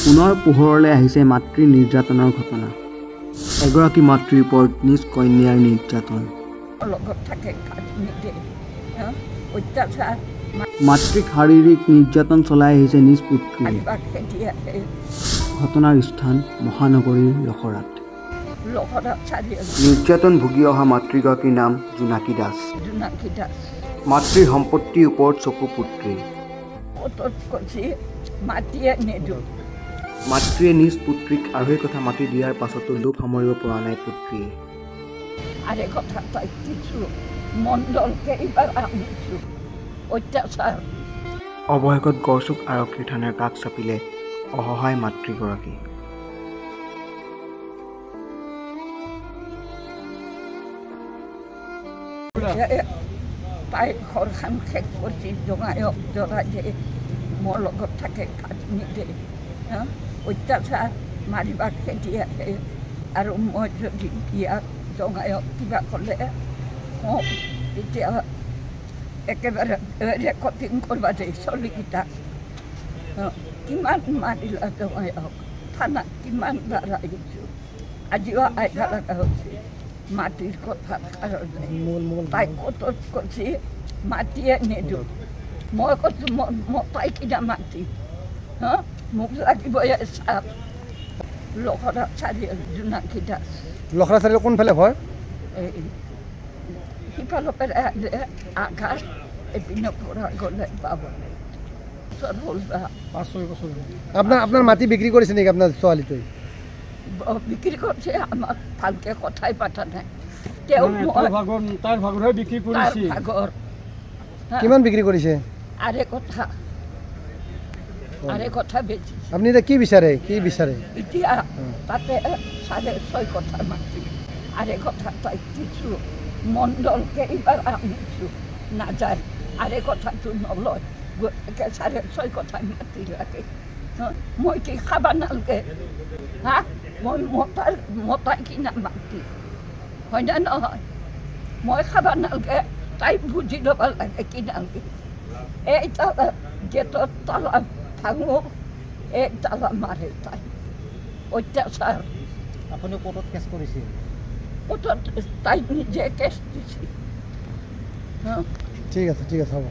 পুনৰ পোহৰলৈ আহিছে মাতৃ নিৰ্যাতনৰ ঘটনা। এগৰাকী মাতৃৰ ওপৰত নিজ কন্যাৰ নিৰ্যাতন। মাতৃক শাৰীৰিক নিৰ্যাতন চলাই আহিছে নিজ পুত্ৰীয়ে। ঘটনাৰ স্থান মহানগৰীৰ লখৰাত। নিৰ্যাতন ভুগি অহা মাতৃগৰাকীৰ নাম জোনাকী দাস। মাতৃৰ সম্পত্তিৰ ওপৰত চকু পুত্ৰীৰ। মাতৃয়ে নিজ পুত্ৰীক আঢ়ৈ কথা মাতি দিয়াৰ পাছতো লোভ সামৰিব পৰা নাই পুত্ৰীয়ে। অৱশেষত গড়চুক আৰক্ষী থানাৰ কাষ চাপিলে অসহায় মাতৃগৰাকী। তাই ঘৰখন শেষ কৰি জঙায়ক জৰাই দিয়ে, মোৰ লগত থাকে কাটি দিয়ে, অত্যাচাৰ মাৰিবা খেদি আহে। আৰু মই যদি ইয়াক জঙায়ক কিবা ক'লে কওঁ তেতিয়া একেবাৰে ৰেকৰ্ডিং কৰিব দিয়ে চলিকেইটা। কিমান মাৰিলা জঙায়ক, থানাত কিমান বাৰ আহিছোঁ, আজিও আহিব লগা হৈছে মাটিৰ কথাৰ কাৰণে। তাই ক'তত কৈছে মাটিয়ে নিদিওঁ, মই কৈছোঁ মতাই কিনা মাটি, মোক লাগিবই চাপ। লখৰা চাৰিআলি জোনাকী দাস। লখৰা চাৰিআলি কোনফালে ঘৰ? এই সিফালৰ পৰা আহিলে আঘাত, এপিনৰ পৰা গ'লে পাব। আপোনাৰ মাটি বিক্ৰী কৰিছে নেকি আপোনাৰ ছোৱালীটোৱে? বিক্ৰী কৰিছে, আমাক ভালকৈ কথাই পতা নাই। কিমান বিক্ৰী কৰিছে? আৰে কথা বেছি। আপুনি এতিয়া কি বিচাৰে? এতিয়া তাতে 6.5 কথা মাতি আৰে কথা তাই দিছোঁ, মণ্ডলকে এইবাৰ আনিছোঁ নাযায়, আৰে কথাটো নলয়, 6.5 কথা মাতি লাগে। মই কি খাব নালাগে? মই মতাই কিনা মাতি হয়নে নহয়? মই খাব নালাগে, তাই বুজি ল'ব লাগে কি নালাগে। এই তালা গেটত তালা ভাঙো, এই তালা মাৰে তাই। অত্যাচাৰ। আপুনি কোৰ্টত কেছ কৰিছে? কোৰ্টত তাই নিজে কেছ দিছে। ঠিক আছে হ'ব।